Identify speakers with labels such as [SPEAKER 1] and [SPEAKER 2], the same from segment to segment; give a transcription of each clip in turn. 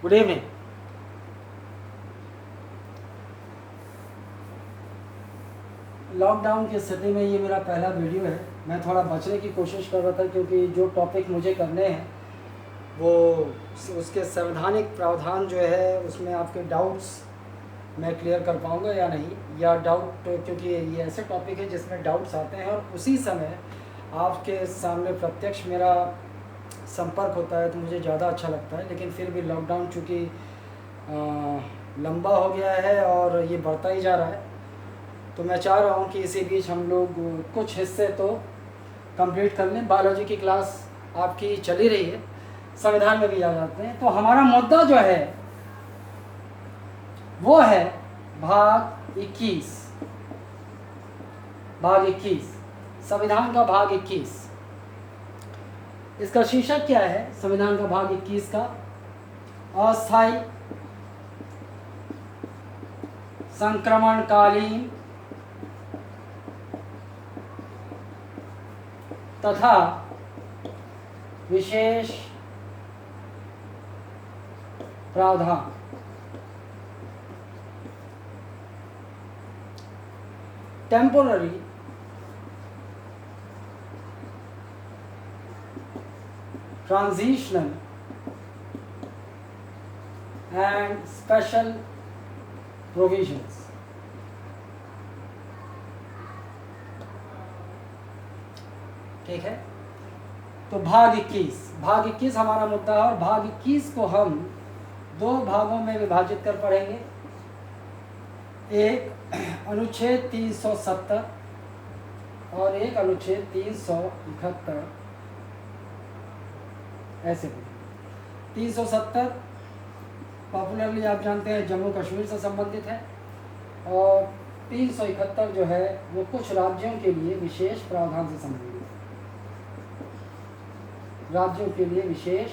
[SPEAKER 1] Good evening. Lockdown की स्थिति में ये मेरा पहला वीडियो है। मैं थोड़ा बचने की कोशिश कर रहा था क्योंकि जो टॉपिक मुझे करने हैं वो उसके संवैधानिक प्रावधान जो है उसमें आपके डाउट्स मैं क्लियर कर पाऊँगा या नहीं, या डाउट, क्योंकि ये ऐसे टॉपिक है जिसमें डाउट्स आते हैं और उसी समय आपके सामने प्रत्यक्ष मेरा संपर्क होता है तो मुझे ज़्यादा अच्छा लगता है। लेकिन फिर भी लॉकडाउन चूँकि लंबा हो गया है और ये बढ़ता ही जा रहा है, तो मैं चाह रहा हूँ कि इसी बीच हम लोग कुछ हिस्से तो कंप्लीट कर लें। बायोलॉजी की क्लास आपकी चली रही है, संविधान में भी आ जाते हैं। तो हमारा मुद्दा जो है वो है भाग 21, संविधान का भाग 21। इसका शीर्षक क्या है संविधान का भाग 21 का? अस्थायी, संक्रमणकालीन तथा विशेष प्रावधान। Temporary, transitional and special provisions. ठीक है, तो भाग 21 हमारा मुद्दा है और भाग 21 को हम दो भागों में विभाजित कर पढ़ेंगे। एक अनुच्छेद 370 और एक अनुच्छेद 371। ऐसे 370 पॉपुलरली आप जानते हैं जम्मू कश्मीर से संबंधित है और 371 जो है वो कुछ राज्यों के लिए विशेष प्रावधान से संबंधित है। राज्यों के लिए विशेष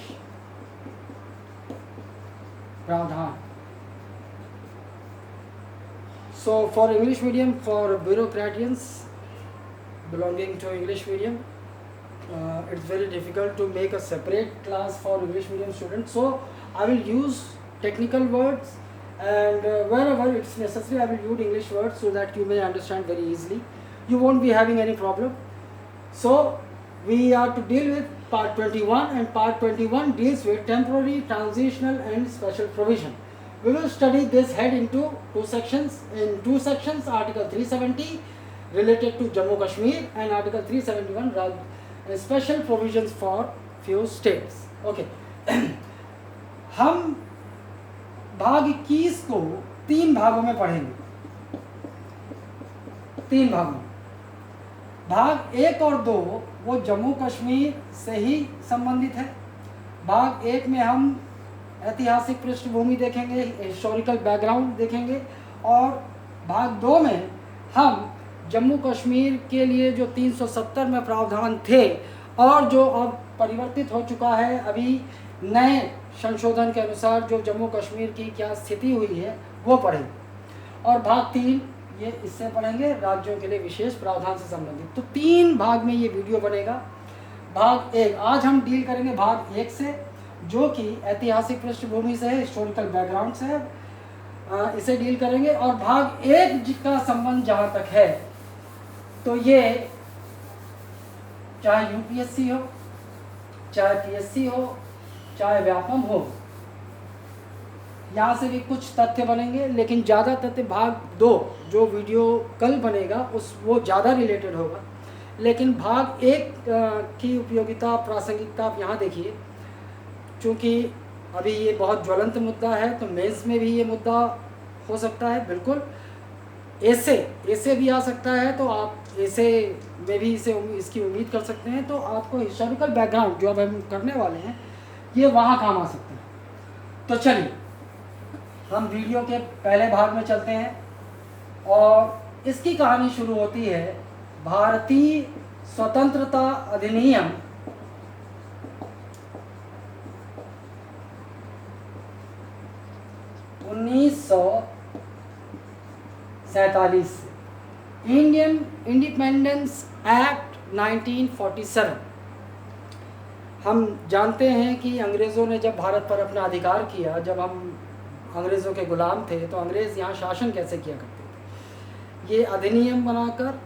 [SPEAKER 1] प्रावधान। So for English medium, for bureaucratians belonging to English medium, it's very difficult to make a separate class for English medium students. So I will use technical words and wherever it's necessary I will use English words so that you may understand very easily. You won't be having any problem. So we are to deal with part 21 and part 21 deals with temporary, transitional and special provision. We will study this head into two sections. In two sections, Article 370 related to Jammu Kashmir and Article 371 special provisions for few states. Okay. हम भाग 21 को तीन भागों में पढ़ेंगे। तीन भागों में, भाग 1 और 2 वो जम्मू कश्मीर से ही संबंधित है। भाग 1 में हम ऐतिहासिक पृष्ठभूमि देखेंगे, हिस्टोरिकल बैकग्राउंड देखेंगे और भाग 2 में हम जम्मू कश्मीर के लिए जो 370 में प्रावधान थे और जो अब परिवर्तित हो चुका है, अभी नए संशोधन के अनुसार जो जम्मू कश्मीर की क्या स्थिति हुई है वो पढ़ेंगे। और भाग 3 ये इससे पढ़ेंगे, राज्यों के लिए विशेष प्रावधान से संबंधित। तो तीन भाग में ये वीडियो बनेगा। भाग 1 आज हम डील करेंगे भाग 1 से, जो कि ऐतिहासिक पृष्ठभूमि से है, हिस्टोरिकल बैकग्राउंड से है, इसे डील करेंगे। और भाग 1 का संबंध जहाँ तक है तो ये चाहे यूपीएससी हो, चाहे पीएससी हो, चाहे व्यापम हो, यहाँ से भी कुछ तथ्य बनेंगे, लेकिन ज़्यादा तथ्य भाग 2 जो वीडियो कल बनेगा वो ज़्यादा रिलेटेड होगा। लेकिन भाग 1 की उपयोगिता, प्रासंगिकता आप यहाँ देखिए। चूँकि अभी ये बहुत ज्वलंत मुद्दा है तो मेंस में भी ये मुद्दा हो सकता है। बिल्कुल ऐसे भी आ सकता है, तो आप ऐसे में भी इसकी उम्मीद कर सकते हैं। तो आपको हिस्टोरिकल बैकग्राउंड जो अब हम करने वाले हैं ये वहाँ काम आ सकते हैं। तो चलिए हम वीडियो के पहले भाग में चलते हैं और इसकी कहानी शुरू होती है भारतीय स्वतंत्रता अधिनियम 1947 से, इंडियन इंडिपेंडेंस एक्ट 1947। हम जानते हैं कि अंग्रेज़ों ने जब भारत पर अपना अधिकार किया, जब हम अंग्रेज़ों के ग़ुलाम थे, तो अंग्रेज़ यहाँ शासन कैसे किया करते थे? ये अधिनियम बनाकर,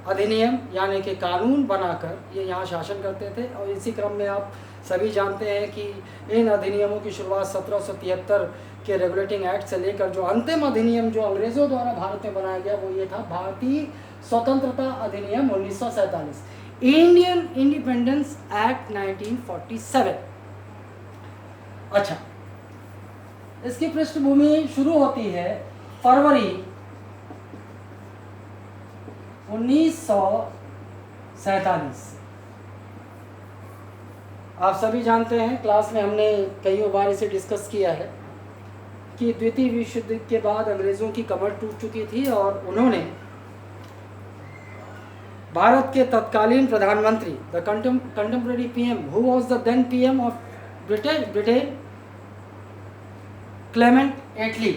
[SPEAKER 1] अधिनियम यानी कि कानून बनाकर ये यहाँ शासन करते थे। और इसी क्रम में आप सभी जानते हैं कि इन अधिनियमों की शुरुआत 1773 के रेगुलेटिंग एक्ट से लेकर जो अंतिम अधिनियम जो अंग्रेज़ों द्वारा भारत में बनाया गया वो ये था भारतीय स्वतंत्रता अधिनियम 1947, इंडियन इंडिपेंडेंस एक्ट 1947। अच्छा, इसकी पृष्ठभूमि शुरू होती है फरवरी 1947। आप सभी जानते हैं, क्लास में हमने कई बार इसे डिस्कस किया है कि द्वितीय विश्व युद्ध के बाद अंग्रेज़ों की कमर टूट चुकी थी और उन्होंने भारत के तत्कालीन प्रधानमंत्री, the contemporary PM, who was the then PM of Britain, Clement Attlee,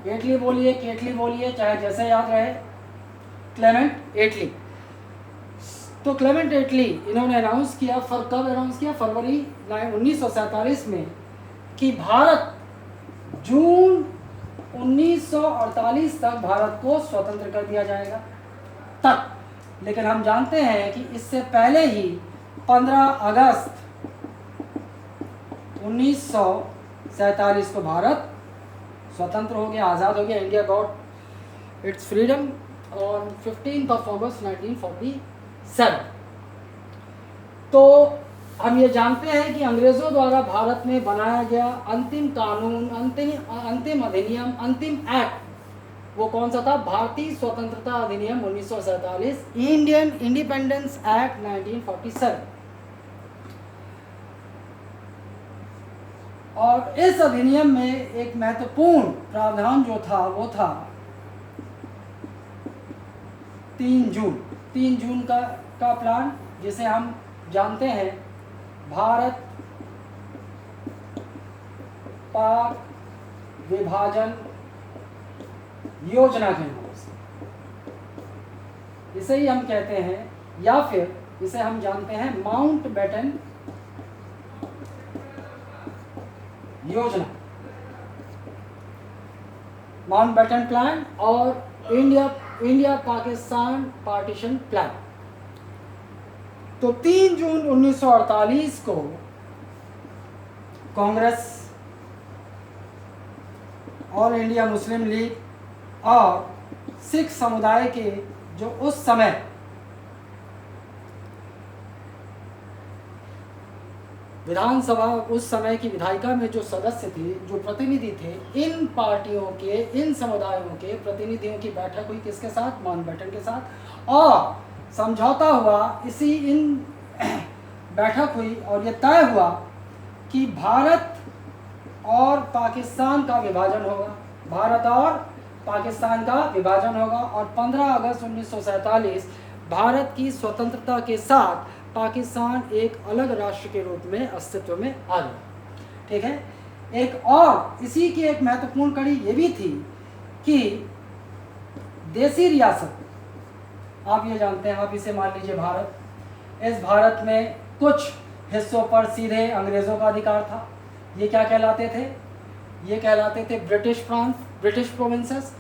[SPEAKER 1] Attlee बोलिए, केटली बोलिए, चाहे जैसे याद रहे, क्लेमेंट एटली। तो क्लेमेंट एटली इन्होंने अनाउंस किया, कब अनाउंस किया? फरवरी 1947 में कि भारत जून 1948 तक भारत को स्वतंत्र कर दिया जाएगा तक। लेकिन हम जानते हैं कि इससे पहले ही 15 अगस्त 1947 को भारत स्वतंत्र हो गया, आज़ाद हो गया। India got its freedom on 15 अगस्त 1947। तो हम ये जानते हैं कि अंग्रेज़ों द्वारा भारत में बनाया गया अंतिम कानून, अंतिम अधिनियम, अंतिम एक्ट वो कौन सा था? भारतीय स्वतंत्रता अधिनियम 1947, इंडियन इंडिपेंडेंस एक्ट 1947। और इस अधिनियम में एक महत्वपूर्ण प्रावधान जो था वो था 3 जून का प्लान, जिसे हम जानते हैं भारत पाक विभाजन योजना के नाम से। इसे ही हम कहते हैं, या फिर इसे हम जानते हैं माउंटबेटन योजना, माउंटबेटन प्लान और इंडिया पाकिस्तान पार्टीशन प्लान। तो 3 जून 1948 को कांग्रेस और इंडिया मुस्लिम लीग और सिख समुदाय के जो उस समय विधानसभा, उस समय की विधायिका में जो सदस्य थे, जो प्रतिनिधि थे, इन पार्टियों के, इन समुदायों के प्रतिनिधियों की बैठक हुई किसके साथ? माउंटबेटन के साथ। और समझौता हुआ, इन बैठक हुई और ये तय हुआ कि भारत और पाकिस्तान का विभाजन होगा, भारत और पाकिस्तान का विभाजन होगा। और 15 अगस्त 1947 भारत की स्वतंत्रता के साथ पाकिस्तान एक अलग राष्ट्र के रूप में अस्तित्व में आ गया। ठीक है। एक और इसी की एक महत्वपूर्ण कड़ी ये भी थी कि देसी रियासत, आप ये जानते हैं, आप इसे मान लीजिए भारत, इस भारत में कुछ हिस्सों पर सीधे अंग्रेज़ों का अधिकार था। ये क्या कहलाते थे? ये कहलाते थे ब्रिटिश प्रांत, ब्रिटिश प्रोविंसेस।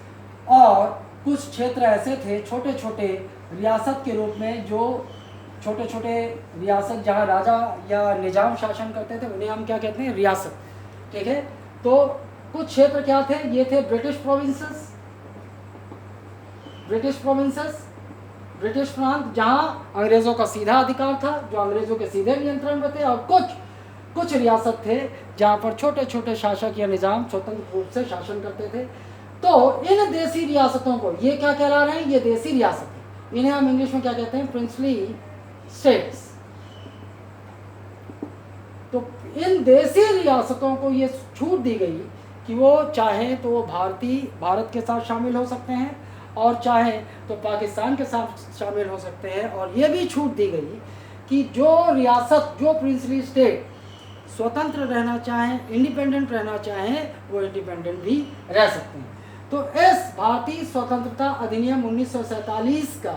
[SPEAKER 1] और कुछ क्षेत्र ऐसे थे छोटे छोटे रियासत के रूप में, जो छोटे छोटे रियासत जहाँ राजा या निजाम शासन करते थे, उन्हें हम क्या कहते हैं? रियासत। ठीक है। तो कुछ क्षेत्र क्या थे? ये थे ब्रिटिश प्रोविंसेस, ब्रिटिश प्रांत, जहाँ अंग्रेज़ों का सीधा अधिकार था, जो अंग्रेज़ों के सीधे नियंत्रण में थे। और कुछ रियासत थे जहाँ पर छोटे छोटे शासक या निज़ाम स्वतंत्र रूप से शासन करते थे। तो इन देसी रियासतों को, ये क्या कहला रहे हैं? ये देसी रियासत, इन्हें हम इंग्लिश में क्या कहते हैं? Princely states. तो इन देसी रियासतों को ये छूट दी गई कि वो चाहे तो वो भारत के साथ शामिल हो सकते हैं और चाहे तो पाकिस्तान के साथ शामिल हो सकते हैं। और ये भी छूट दी गई कि जो रियासत, जो प्रिंसली स्टेट स्वतंत्र रहना चाहें, इंडिपेंडेंट रहना चाहें, वो इंडिपेंडेंट भी रह सकते हैं। तो इस भारतीय स्वतंत्रता अधिनियम 1947 का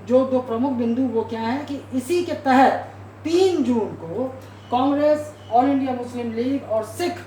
[SPEAKER 1] जो दो प्रमुख बिंदु वो क्या है कि इसी के तहत 3 जून को Congress, all India Muslim league और सिख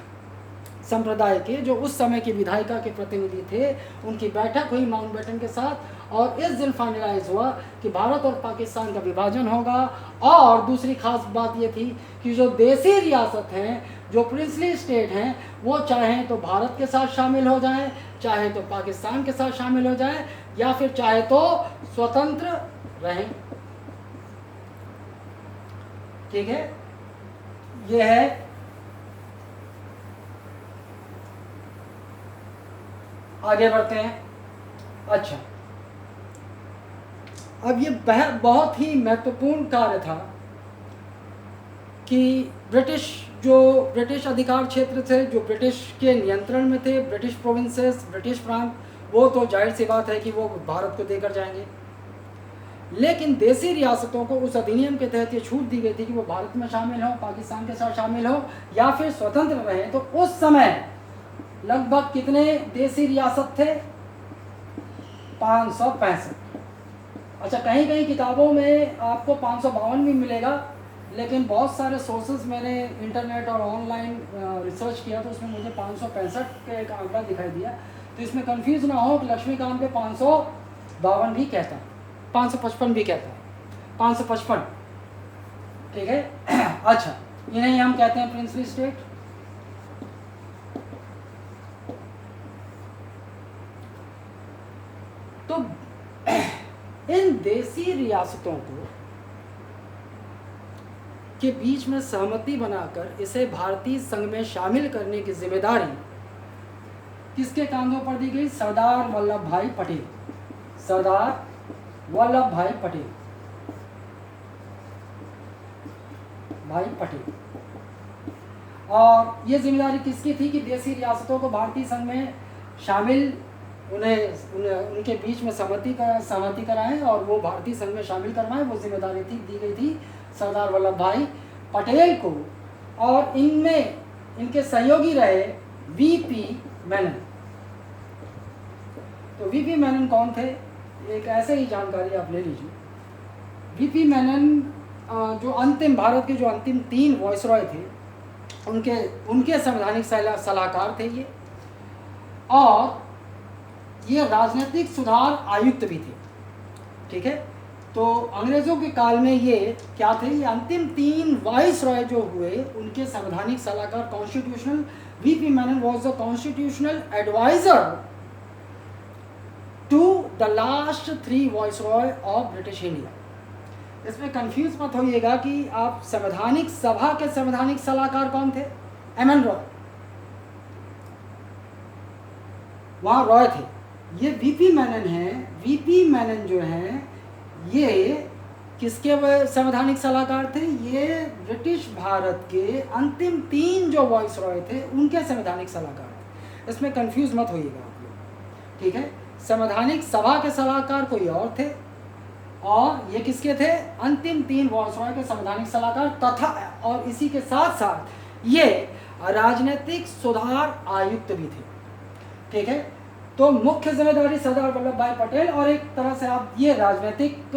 [SPEAKER 1] संप्रदाय के जो उस समय के विधायिका के प्रतिनिधि थे उनकी बैठक हुई माउंटबेटन के साथ, और इस दिन फाइनलाइज हुआ कि भारत और पाकिस्तान का विभाजन होगा। और दूसरी खास बात ये थी कि जो देसी रियासत हैं, जो प्रिंसली स्टेट हैं, वो चाहें तो भारत के साथ शामिल हो जाएं, चाहे तो पाकिस्तान के साथ शामिल हो जाएं, या फिर चाहे तो स्वतंत्र रहें। ठीक है, ये है। आगे बढ़ते हैं। अच्छा, अब ये बहुत ही महत्वपूर्ण कार्य था कि ब्रिटिश अधिकार क्षेत्र थे, जो ब्रिटिश के नियंत्रण में थे, ब्रिटिश प्रोविंसेस, ब्रिटिश प्रांत, वो तो जाहिर सी बात है कि वो भारत को देकर जाएंगे। लेकिन देसी रियासतों को उस अधिनियम के तहत ये छूट दी गई थी कि वो भारत में शामिल हो, पाकिस्तान के साथ शामिल हो, या फिर स्वतंत्र रहें। तो उस समय लगभग कितने देसी रियासत थे? 565। अच्छा, कहीं कहीं किताबों में आपको 552 भी मिलेगा, लेकिन बहुत सारे सोर्सेज मैंने इंटरनेट और ऑनलाइन रिसर्च किया तो उसमें मुझे 565 का एक आंकड़ा दिखाई दिया। तो इसमें कंफ्यूज ना हो कि लक्ष्मीकांत पे 552 भी कहता है, 555 भी कहता है, 555। ठीक है। अच्छा, इन्हें हम कहते हैं प्रिंसली स्टेट। तो इन देसी रियासतों को के बीच में सहमति बनाकर इसे भारतीय संघ में शामिल करने की जिम्मेदारी किसके कांधों पर दी गई? सरदार वल्लभ भाई पटेल। सरदार वल्लभ भाई पटेल, और ये जिम्मेदारी किसकी थी कि देसी रियासतों को भारतीय संघ में शामिल, उनके बीच में सहमति कराएं और वो भारतीय संघ में शामिल करवाएं। वो जिम्मेदारी दी गई थी सरदार वल्लभ भाई पटेल को, और इनमें इनके सहयोगी रहे वीपी मेनन। तो वीपी मेनन कौन थे? एक ऐसे ही जानकारी आप ले लीजिए। वीपी मेनन जो भारत के जो अंतिम 3 वायसरॉय थे, उनके संवैधानिक सलाहकार थे ये, और ये राजनीतिक सुधार आयुक्त भी थे। ठीक है, तो अंग्रेजों के काल में ये क्या थे? ये अंतिम 3 वाइसरॉय जो हुए उनके संवैधानिक सलाहकार, constitutional. VP Menon was the constitutional adviser to the last 3 viceroy of British India. इसमें कंफ्यूज मत होइएगा कि आप संवैधानिक सभा के संवैधानिक सलाहकार कौन थे? एमएन रॉय, वहाँ रॉय थे। ये वीपी मेनन है। वीपी मेनन जो हैं ये किसके संवैधानिक सलाहकार थे? ये ब्रिटिश भारत के अंतिम 3 जो वाइसरॉय थे उनके संवैधानिक सलाहकार थे। इसमें कंफ्यूज मत होइएगा आप लोग। ठीक है, संवैधानिक सभा के सलाहकार कोई और थे, और ये किसके थे? अंतिम 3 वाइसरॉय के संवैधानिक सलाहकार, तथा और इसी के साथ साथ ये राजनीतिक सुधार आयुक्त भी थे। ठीक है, तो मुख्य जिम्मेदारी सरदार वल्लभ भाई पटेल, और एक तरह से आप ये राजनीतिक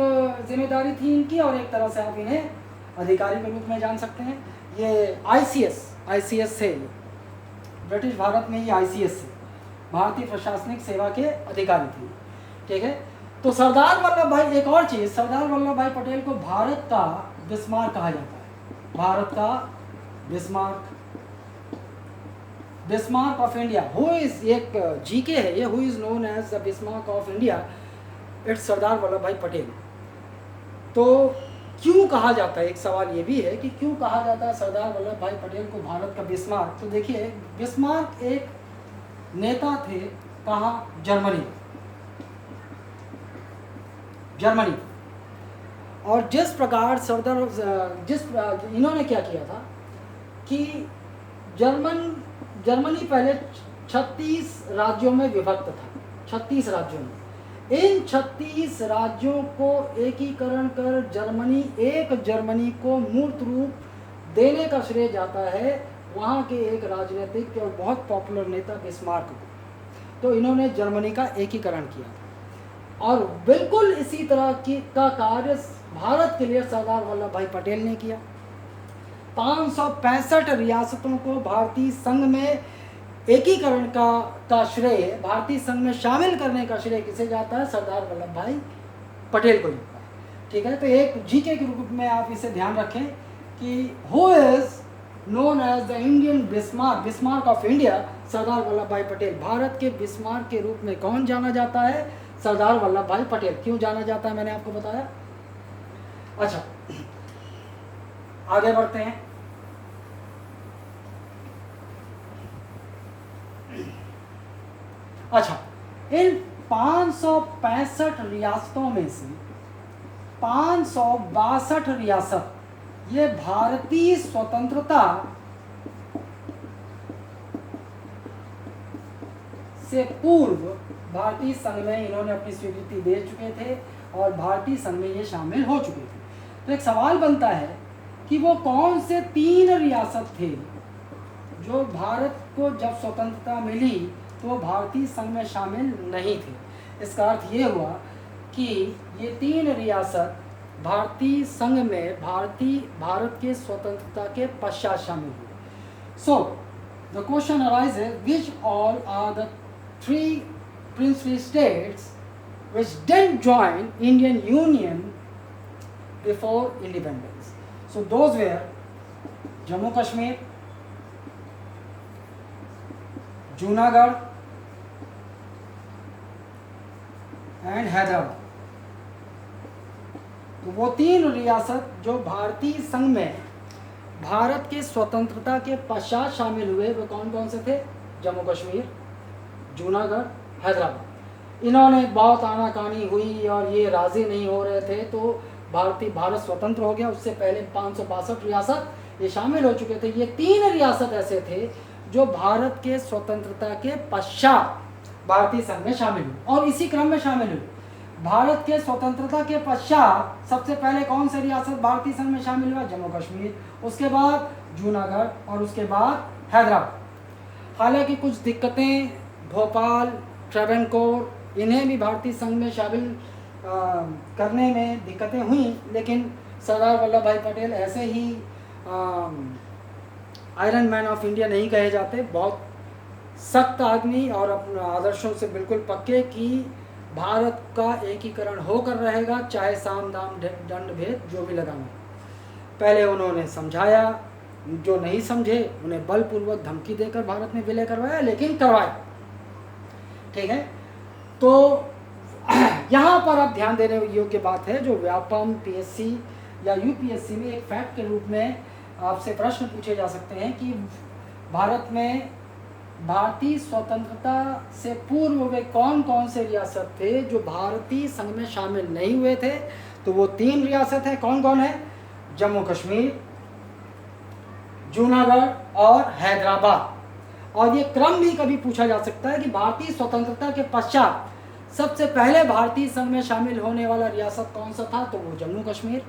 [SPEAKER 1] जिम्मेदारी थी इनकी, और एक तरह से आप इन्हें अधिकारी के रूप में जान सकते हैं। ये आईसीएस से, ब्रिटिश भारत में ये आईसीएस से, भारतीय प्रशासनिक सेवा के अधिकारी थे। ठीक है, तो सरदार वल्लभ भाई, एक और चीज़, सरदार वल्लभ भाई पटेल को भारत का बिस्मार्क कहा जाता है। भारत का Bismarck of India. Who is, एक जीके है ये, who is known as the Bismarck of India? It's Sardar Vallabh Bhai Patel. तो क्यों कहा जाता है? एक सवाल ये भी है कि क्यों कहा जाता है सरदार वल्लभ भाई पटेल को भारत का बिस्मार्क? तो देखिए, बिस्मार्क एक नेता थे, कहाँ? जर्मनी। और जिस प्रकार इन्होंने क्या किया था कि जर्मनी पहले 36 राज्यों में विभक्त था। 36 राज्यों में, इन 36 राज्यों को एकीकरण कर जर्मनी को मूर्त रूप देने का श्रेय जाता है वहाँ के एक राजनीतिक और बहुत पॉपुलर नेता बिस्मार्क को। तो इन्होंने जर्मनी का एकीकरण किया था। और बिल्कुल इसी तरह का कार्य भारत के लिए सरदार वल्लभ भाई पटेल ने किया। 565 रियासतों को भारतीय संघ में एकीकरण का श्रेय, भारतीय संघ में शामिल करने का श्रेय किसे जाता है? सरदार वल्लभ भाई पटेल को जाता है। ठीक है, तो एक जीके के रूप में आप इसे ध्यान रखें कि who is known as the Indian Bismarck, Bismarck of India, Sardar Vallabh Bhai Patel. Bharat के बिस्मार्क के रूप में कौन जाना जाता है? सरदार वल्लभ भाई पटेल। क्यों जाना जाता है मैंने आपको बताया। अच्छा, आगे बढ़ते हैं। अच्छा, इन 565 रियासतों में से 562 रियासत ये भारतीय स्वतंत्रता से पूर्व भारतीय संघ में इन्होंने अपनी स्वीकृति दे चुके थे और भारतीय संघ में ये शामिल हो चुके थे। तो एक सवाल बनता है कि वो कौन से 3 रियासत थे जो भारत को जब स्वतंत्रता मिली तो भारतीय संघ में शामिल नहीं थे। इसका अर्थ ये हुआ कि ये 3 रियासत भारतीय संघ में भारत के स्वतंत्रता के पश्चात शामिल हुए। So the question arises, which all are the 3 princely states which didn't join Indian Union before independence? So those were Jammu Kashmir, Junagadh and Hyderabad। तो वो 3 रियासत जो भारतीय संघ में भारत के स्वतंत्रता के पश्चात शामिल हुए वो कौन कौन से थे? जम्मू कश्मीर, जूनागढ़, हैदराबाद। इन्होंने बहुत आनाकानी हुई और ये राज़ी नहीं हो रहे थे, तो भारत स्वतंत्र हो गया। उससे पहले 562 रियासत ये शामिल हो चुके थे। ये 3 रियासत ऐसे थे जो भारत के स्वतंत्रता के पश्चात भारतीय संघ में शामिल हुए और इसी क्रम में शामिल हुए। भारत के स्वतंत्रता के पश्चात सबसे पहले कौन सा रियासत भारतीय संघ में शामिल हुआ? जम्मू कश्मीर, उसके बाद जूनागढ़ और उसके बाद हैदराबाद। हालांकि कुछ दिक्कतें, भोपाल, ट्रावनकोर, इन्हें भी भारतीय संघ में शामिल करने में दिक्कतें हुई, लेकिन सरदार वल्लभ भाई पटेल ऐसे ही आयरन मैन ऑफ इंडिया नहीं कहे जाते, बहुत सख्त आदमी और अपने आदर्शों से बिल्कुल पक्के कि भारत का एकीकरण होकर रहेगा, चाहे साम दाम दंड भेद जो भी लगाना। पहले उन्होंने समझाया, जो नहीं समझे उन्हें बलपूर्वक धमकी देकर भारत में विलय करवाया, लेकिन करवाया। ठीक है, तो यहाँ पर अब ध्यान देने योग्य बात है, जो व्यापम, पीएससी या यूपीएससी में एक फैक्ट के रूप में आपसे प्रश्न पूछे जा सकते हैं कि भारत में भारतीय स्वतंत्रता से पूर्व वे कौन कौन से रियासत थे जो भारतीय संघ में शामिल नहीं हुए थे? तो वो 3 रियासत हैं। कौन कौन है? जम्मू कश्मीर, जूनागढ़ और हैदराबाद। और ये क्रम भी कभी पूछा जा सकता है कि भारतीय स्वतंत्रता के पश्चात सबसे पहले भारतीय संघ में शामिल होने वाला रियासत कौन सा था? तो वो जम्मू कश्मीर,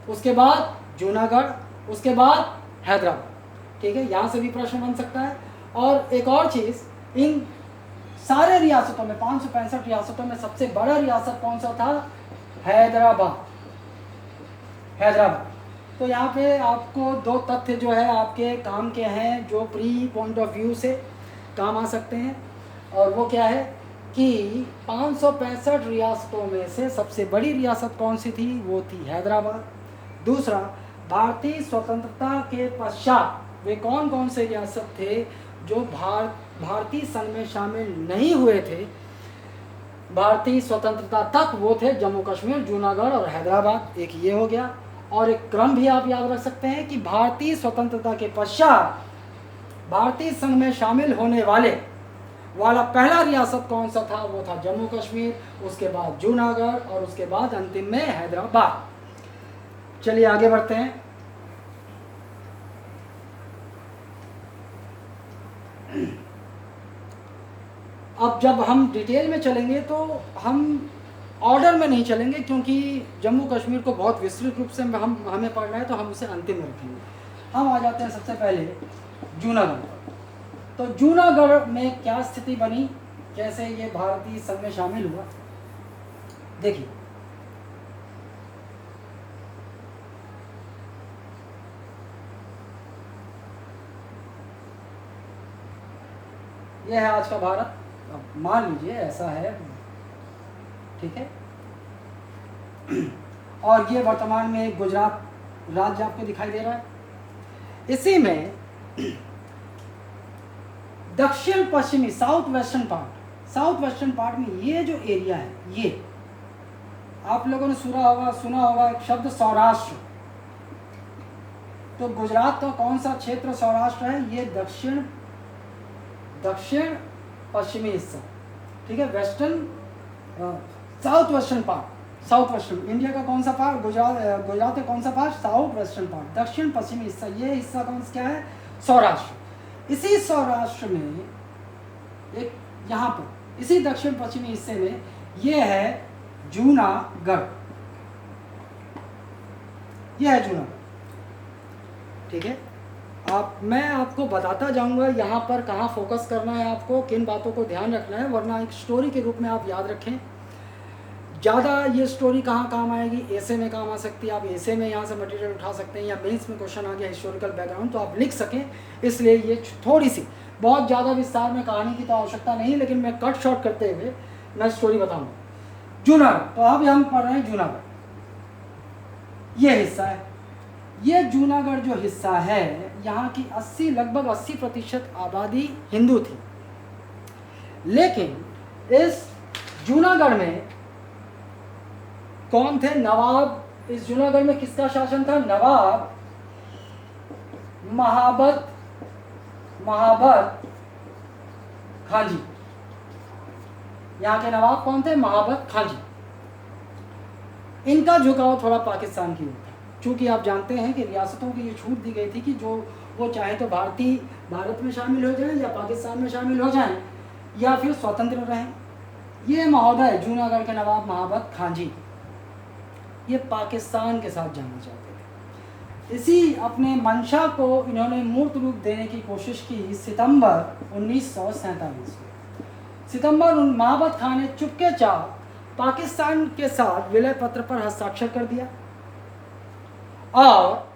[SPEAKER 1] उसके बाद जूनागढ़, उसके बाद हैदराबाद। ठीक है, यहाँ से भी प्रश्न बन सकता है। और एक और चीज़, इन सारे रियासतों में 565 रियासतों में सबसे बड़ा रियासत कौन सा था? हैदराबाद। हैदराबाद। तो यहाँ पे आपको 2 तथ्य जो है आपके काम के हैं, जो प्री पॉइंट ऑफ व्यू से काम आ सकते हैं। और वो क्या है कि 565 रियासतों में से सबसे बड़ी रियासत कौन सी थी? वो थी हैदराबाद। दूसरा, भारतीय स्वतंत्रता के पश्चात वे कौन कौन से रियासत थे जो भारतीय संघ में शामिल नहीं हुए थे भारतीय स्वतंत्रता तक? वो थे जम्मू कश्मीर, जूनागढ़ और हैदराबाद। एक ये हो गया। और एक क्रम भी आप याद रख सकते हैं कि भारतीय स्वतंत्रता के पश्चात भारतीय संघ में शामिल होने वाला पहला रियासत कौन सा था? वो था जम्मू कश्मीर, उसके बाद जूनागढ़ और उसके बाद अंतिम में हैदराबाद। चलिए आगे बढ़ते हैं। अब जब हम डिटेल में चलेंगे तो हम ऑर्डर में नहीं चलेंगे, क्योंकि जम्मू कश्मीर को बहुत विस्तृत रूप से हमें पढ़ना है, तो हम उसे अंतिम में रखेंगे। हम आ जाते हैं सबसे पहले जूनागढ़। तो जूनागढ़ में क्या स्थिति बनी? कैसे ये भारतीय संघ में शामिल हुआ। देखिए यह है आज का भारत, अब मान लीजिए ऐसा है, ठीक है। और ये वर्तमान में गुजरात राज्य आपको दिखाई दे रहा है। इसी में दक्षिण पश्चिमी साउथ वेस्टर्न पार्ट में ये जो एरिया है, ये आप लोगों ने सुना होगा एक शब्द सौराष्ट्र। तो गुजरात का कौन सा क्षेत्र सौराष्ट्र है? ये दक्षिण पश्चिमी हिस्सा, ठीक है। साउथ वेस्टर्न इंडिया का कौन सा पार्ट? गुजरात का कौन सा पार्ट? साउथ वेस्टर्न पार्ट, दक्षिण पश्चिमी हिस्सा। ये हिस्सा कौन सा क्या है? सौराष्ट्र। इसी सौराष्ट्र में एक यहाँ पर इसी दक्षिण पश्चिमी हिस्से में ये है जूनागढ़, यह है जूनागढ़, ठीक है। मैं आपको बताता जाऊंगा यहाँ पर कहाँ फोकस करना है, आपको किन बातों को ध्यान रखना है, वरना एक स्टोरी के रूप में आप याद रखें। ज़्यादा ये स्टोरी कहाँ काम आएगी? ऐसे में काम आ सकती है, आप ऐसे में यहाँ से मटेरियल उठा सकते हैं, या मेंस में क्वेश्चन आ गया हिस्टोरिकल बैकग्राउंड तो आप लिख सकें, इसलिए ये थोड़ी सी बहुत ज़्यादा विस्तार में कहानी की तो आवश्यकता नहीं, लेकिन मैं कट शॉर्ट करते हुए मैं स्टोरी बताऊँगा। जूनागढ़, तो अभी हम पढ़ रहे हैं जूनागढ़, ये हिस्सा है। ये जूनागढ़ जो हिस्सा है, यहाँ की लगभग 80% आबादी हिंदू थी, लेकिन इस जूनागढ़ में कौन थे? नवाब। इस जूनागढ़ में किसका शासन था? नवाब महाबत खान जी। यहाँ के नवाब कौन थे? महाबत खान जी। इनका झुकाव थोड़ा पाकिस्तान की ओर था, चूँकि आप जानते हैं कि रियासतों की ये छूट दी गई थी कि जो वो चाहे तो भारत में शामिल हो जाएं या पाकिस्तान में शामिल हो जाएं या फिर स्वतंत्र रहें। ये महोदय जूनागढ़ के नवाब महाबत खान जी, ये पाकिस्तान के साथ जाना चाहते थे। इसी अपने मंशा को इन्होंने मूर्त रूप देने की कोशिश की सितंबर 1947 में। सितंबर महाबत खान ने चुपके चाप पाकिस्तान के साथ विलय पत्र पर हस्ताक्षर कर दिया, और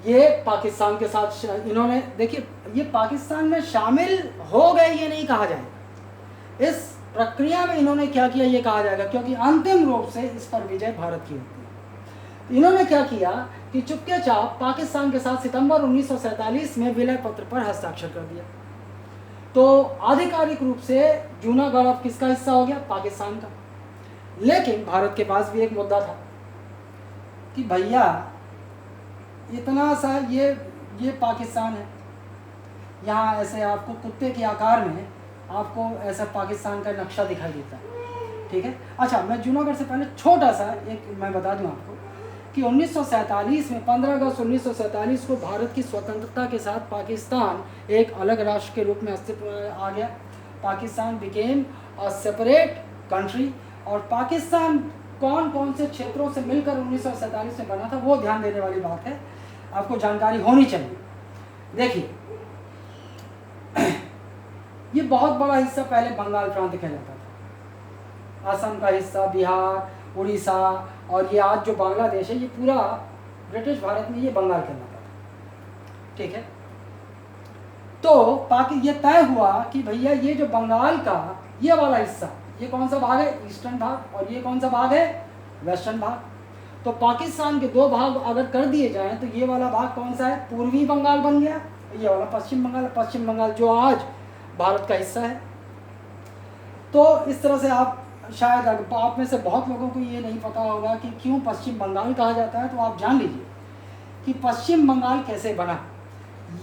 [SPEAKER 1] ये पाकिस्तान के साथ इन्होंने, देखिए ये पाकिस्तान में शामिल हो गए ये नहीं कहा जाएगा, इस प्रक्रिया में इन्होंने क्या किया ये कहा जाएगा, क्योंकि अंतिम रूप से इस पर विजय भारत की होती है। तो इन्होंने क्या किया कि चुपके चाप पाकिस्तान के साथ सितंबर 1947 में विलय पत्र पर हस्ताक्षर कर दिया। तो आधिकारिक रूप से जूनागढ़ अब किसका हिस्सा हो गया? पाकिस्तान का। लेकिन भारत के पास भी एक मुद्दा था कि भैया इतना सा ये पाकिस्तान है, यहाँ ऐसे आपको कुत्ते के आकार में आपको ऐसा पाकिस्तान का नक्शा दिखाई देता है, ठीक है। अच्छा, मैं जूनागढ़ से पहले छोटा सा एक मैं बता दूं आपको कि 1947 में 15 अगस्त 1947 को भारत की स्वतंत्रता के साथ पाकिस्तान एक अलग राष्ट्र के रूप में अस्तित्व में आ गया। Pakistan became a separate country. और पाकिस्तान कौन कौन से क्षेत्रों से मिलकर 1947 में बना था वो ध्यान देने वाली बात है, आपको जानकारी होनी चाहिए। देखिए ये बहुत बड़ा हिस्सा पहले बंगाल प्रांत कहलाता था, असम का हिस्सा, बिहार, उड़ीसा, और ये आज जो बांग्लादेश है ये पूरा ब्रिटिश भारत में ये बंगाल कहलाता था, ठीक है। तो ये तय हुआ कि भैया ये जो बंगाल का ये वाला हिस्सा, ये कौन सा भाग है? ईस्टर्न भाग। और ये कौन सा भाग है? वेस्टर्न भाग। तो पाकिस्तान के दो भाग अगर कर दिए जाएं तो ये वाला भाग कौन सा है? पूर्वी बंगाल बन गया, ये वाला पश्चिम बंगाल। पश्चिम बंगाल जो आज भारत का हिस्सा है। तो इस तरह से आप शायद आप में से बहुत लोगों को ये नहीं पता होगा कि क्यों पश्चिम बंगाल कहा जाता है, तो आप जान लीजिए कि पश्चिम बंगाल कैसे बना।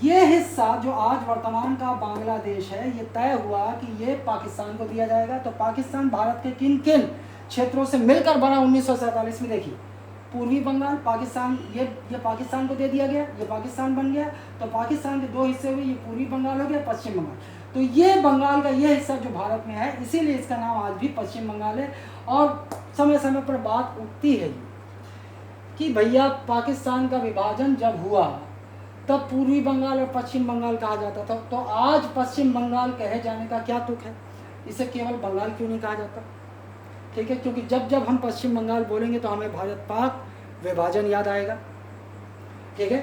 [SPEAKER 1] ये हिस्सा जो आज वर्तमान का बांग्लादेश है, ये तय हुआ कि ये पाकिस्तान को दिया जाएगा। तो पाकिस्तान भारत के किन किन क्षेत्रों से मिलकर बना 1947 में? देखिए, पूर्वी बंगाल पाकिस्तान, ये पाकिस्तान को दे दिया गया, ये पाकिस्तान बन गया। तो पाकिस्तान के दो हिस्से हुए, ये पूर्वी बंगाल हो गया, पश्चिम बंगाल। तो ये बंगाल का ये हिस्सा जो भारत में है, इसीलिए इसका नाम आज भी पश्चिम बंगाल है। और समय समय पर बात उठती है कि भैया पाकिस्तान का विभाजन जब हुआ तब पूर्वी बंगाल और पश्चिम बंगाल कहा जाता था। तो आज पश्चिम बंगाल कहे जाने का क्या तुक है? इसे केवल बंगाल क्यों नहीं कहा जाता? ठीक है, क्योंकि जब जब हम पश्चिम बंगाल बोलेंगे तो हमें भारत पाक विभाजन याद आएगा। ठीक है,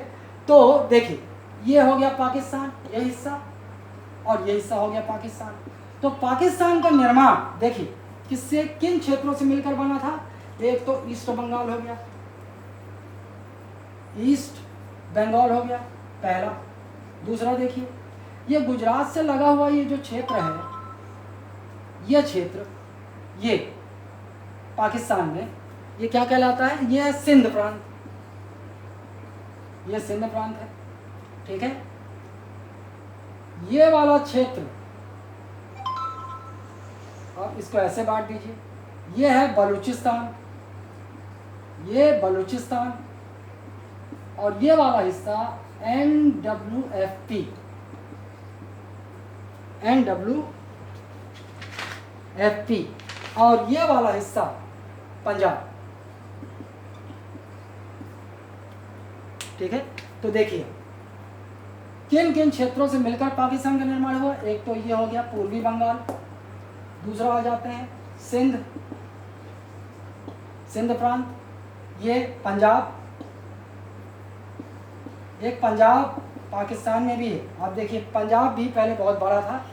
[SPEAKER 1] तो देखिए ये हो गया पाकिस्तान, ये हिस्सा, और ये हिस्सा हो गया पाकिस्तान। तो पाकिस्तान का निर्माण देखिए किससे, किन क्षेत्रों से मिलकर बना था? एक तो ईस्ट बंगाल हो गया, ईस्ट बंगाल हो गया पहला। दूसरा देखिए ये गुजरात से लगा हुआ ये जो क्षेत्र है, ये क्षेत्र, ये पाकिस्तान में ये क्या कहलाता है? ये है सिंध प्रांत, ये सिंध प्रांत है। ठीक है, ये वाला क्षेत्र आप इसको ऐसे बांट दीजिए, ये है बलूचिस्तान, ये बलूचिस्तान, और ये वाला हिस्सा NWFP, और ये वाला हिस्सा पंजाब। ठीक है, तो देखिए किन किन क्षेत्रों से मिलकर पाकिस्तान का निर्माण हुआ। एक तो ये हो गया पूर्वी बंगाल, दूसरा आ जाते हैं सिंध प्रांत, ये पंजाब, एक पंजाब पाकिस्तान में भी है। आप देखिए पंजाब भी पहले बहुत बड़ा था,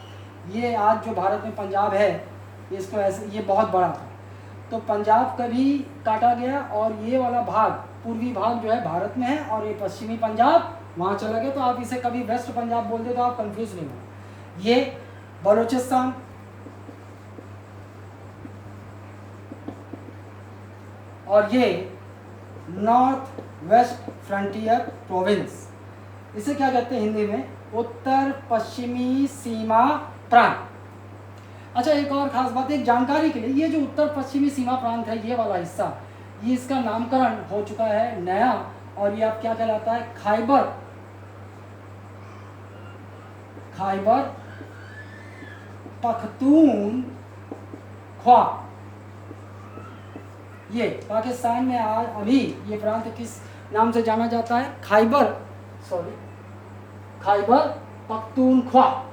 [SPEAKER 1] ये आज जो भारत में पंजाब है इसको ऐसे, ये बहुत बड़ा था, तो पंजाब कभी काटा गया और ये वाला भाग, पूर्वी भाग जो है भारत में है और ये पश्चिमी पंजाब वहाँ चला गया। तो आप इसे कभी वेस्ट पंजाब बोल दे तो आप कंफ्यूज नहीं हो। ये बलूचिस्तान, और ये नॉर्थ वेस्ट फ्रंटियर प्रोविंस, इसे क्या कहते हैं हिंदी में? उत्तर पश्चिमी सीमा प्रांत। अच्छा, एक और खास बात, एक जानकारी के लिए, ये जो उत्तर पश्चिमी सीमा प्रांत है, ये वाला हिस्सा, ये इसका नामकरण हो चुका है नया, और ये आप क्या कहलाता है? खैबर पख्तूनख्वा। ये पाकिस्तान में आज अभी ये प्रांत किस नाम से जाना जाता है? खैबर पख्तूनख्वा।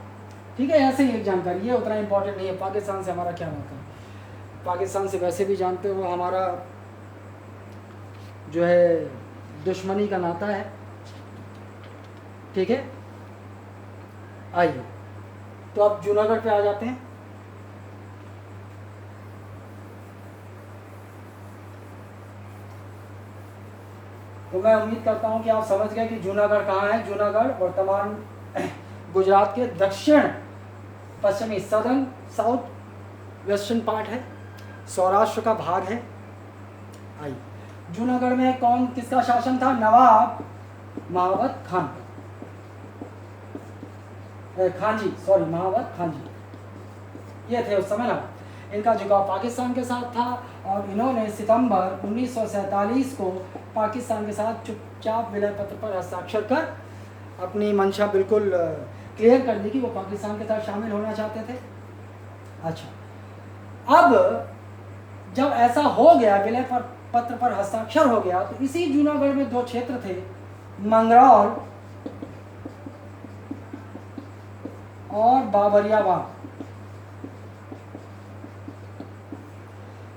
[SPEAKER 1] ठीक है, ऐसे ही एक जानकारी, ये उतना इंपॉर्टेंट नहीं है। पाकिस्तान से हमारा क्या नाता है? पाकिस्तान से वैसे भी जानते हो हमारा जो है दुश्मनी का नाता है। ठीक है, आइए तो अब जूनागढ़ पे आ जाते हैं। तो मैं उम्मीद करता हूं कि आप समझ गए कि जूनागढ़ कहाँ है। जूनागढ़ वर्तमान गुजरात के दक्षिण पश्चिमी साउथ वेस्टर्न पार्ट है, सौराष्ट्र का भाग है। आइए, जूनागढ़ में कौन किसका शासन था? नवाब महावत खान, महावत खान जी ये थे उस समय ना। इनका झुकाव पाकिस्तान के साथ था और इन्होंने सितंबर 1947 को पाकिस्तान के साथ चुपचाप विलय पत्र पर हस्ताक्षर कर अपनी मंशा बिल्कुल क्लियर कर दी कि वो पाकिस्तान के साथ शामिल होना चाहते थे। अच्छा, अब जब ऐसा हो गया, विलय पत्र पर हस्ताक्षर हो गया, तो इसी जूनागढ़ में दो क्षेत्र थे, मंगरौल और बाबरियाबाग।